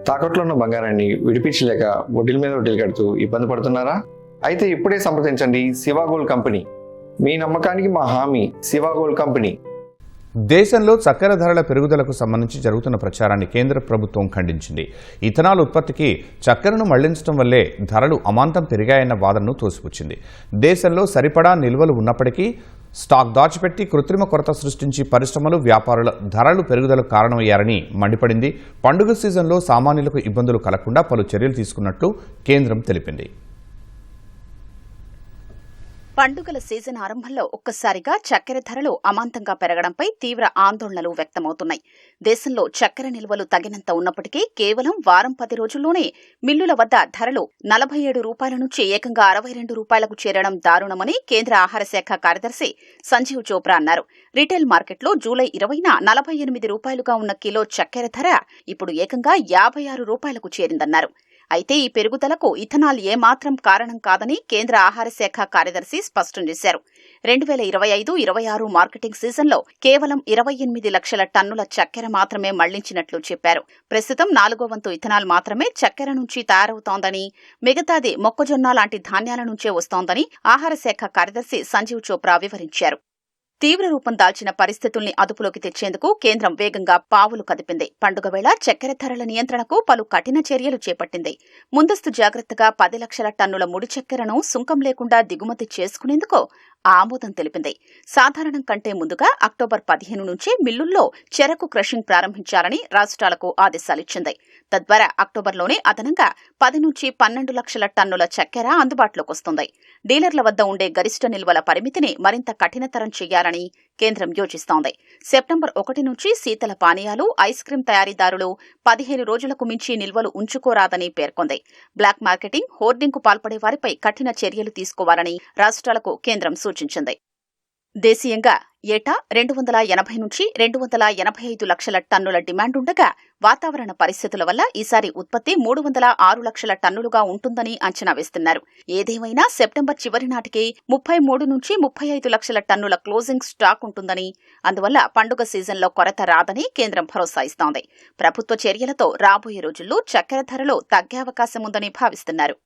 తాకట్లో ఉన్న బంగారాన్ని విడిపించలేక వడ్డీల మీద వడ్డీలు కడుతూ ఇబ్బంది పడుతున్నారా? అయితే ఇప్పుడే సంప్రదించండి శివ గోల్డ్ కంపెనీ. మీ నమ్మకానికి మా హామీ శివ గోల్డ్ కంపెనీ. దేశంలో చక్కెర ధరల పెరుగుదలకు సంబంధించి జరుగుతున్న ప్రచారాన్ని కేంద్ర ప్రభుత్వం ఖండించింది. ఇథనాల్ ఉత్పత్తికి చక్కెరను మళ్లించడం వల్లే ధరలు అమాంతం పెరిగాయన్న వాదనను తోసిపుచ్చింది. దేశంలో సరిపడా నిల్వలు ఉన్నప్పటికీ స్టాక్ దాచిపెట్టి కృత్రిమ కొరత సృష్టించి పరిశ్రమలు, వ్యాపారుల ధరలు పెరుగుదలకు కారణమయ్యారని మండిపడింది. పండుగ సీజన్లో సామాన్యులకు ఇబ్బందులు కలగకుండా పలు చర్యలు తీసుకున్నట్టు కేంద్రం తెలిపింది. పండుగల సీజన్ ఆరంభంలో ఒక్కసారిగా చక్కెర ధరలు అమాంతంగా పెరగడంపై తీవ్ర ఆందోళనలు వ్యక్తమవుతున్నాయి. దేశంలో చక్కెర నిల్వలు తగినంత ఉన్నప్పటికీ కేవలం వారం 10 రోజుల్లోనే మిల్లుల వద్ద ధరలు 47 రూపాయల నుంచి ఏకంగా 62 రూపాయలకు చేరడం దారుణమని కేంద్ర ఆహార శాఖ కార్యదర్శి సంజీవ్ చోప్రా అన్నారు. రీటైల్ మార్కెట్లో జూలై 20న 48 రూపాయలుగా ఉన్న కిలో చక్కెర ధర ఇప్పుడు ఏకంగా 56 రూపాయలకు చేరిందన్నారు. అయితే ఈ పెరుగుదలకు ఇథనాల్ ఏమాత్రం కారణం కాదని కేంద్ర ఆహార శాఖ కార్యదర్శి స్పష్టం చేశారు. 2025-26 మార్కెటింగ్ సీజన్లో కేవలం 28 లక్షల టన్నుల చక్కెర మాత్రమే మళ్లించినట్లు చెప్పారు. ప్రస్తుతం 4వ వంతు ఇథనాల్ మాత్రమే చక్కెర నుంచి తయారవుతోందని, మిగతాది మొక్కజొన్న లాంటి ధాన్యాల నుంచే వస్తోందని ఆహార శాఖ కార్యదర్శి సంజీవ్ చోప్రా వివరించారు. తీవ్ర రూపం దాల్చిన పరిస్థితుల్ని అదుపులోకి తెచ్చేందుకు కేంద్రం వేగంగా పావులు కదిపింది. పండుగ వేళ చక్కెర ధరల నియంత్రణకు పలు కఠిన చర్యలు చేపట్టింది. ముందస్తు జాగ్రత్తగా 10 లక్షల టన్నుల ముడి చక్కెరను సుంకం లేకుండా దిగుమతి చేసుకునేందుకు ఆమోదం తెలిపింది. సాధారణం కంటే ముందుగా అక్టోబర్ 15 నుంచి మిల్లుల్లో చెరకు క్రషింగ్ ప్రారంభించాలని రాష్ట్రాలకు ఆదేశాలిచ్చింది. తద్వారా అక్టోబర్లోనే అదనంగా 10 నుంచి 12 లక్షల టన్నుల చక్కెర అందుబాటులోకి వస్తుంది. డీలర్ల వద్ద ఉండే గరిష్ట నిల్వల పరిమితిని మరింత కఠినతరం చేయాలని కేంద్రం యోచిస్తోంది. సెప్టెంబర్ 1 నుంచి శీతల పానీయాలు, ఐస్ క్రీం తయారీదారులు 15 రోజులకు మించి నిల్వలు ఉంచుకోరాదని పేర్కొంది. బ్లాక్ మార్కెటింగ్, హోర్డింగ్కు పాల్పడే వారిపై కఠిన చర్యలు తీసుకోవాలని రాష్ట్రాలకు కేంద్రం సూచించింది. దేశీయంగా ఏటా 280 నుంచి 285 లక్షల టన్నుల డిమాండుండగా వాతావరణ పరిస్థితుల వల్ల ఈసారి ఉత్పత్తి 306 లక్షల టన్నులుగా ఉంటుందని అంచనా వేస్తున్నారు. ఏదేమైనా సెప్టెంబర్ చివరి నాటికి 33 నుంచి 35 లక్షల టన్నుల క్లోజింగ్ స్టాక్ ఉంటుందని, అందువల్ల పండుగ సీజన్లో కొరత రాదని కేంద్రం భరోసా ఇస్తోంది. ప్రభుత్వ చర్యలతో రాబోయే రోజుల్లో చక్కెర ధరలు తగ్గే అవకాశం ఉందని భావిస్తున్నారు.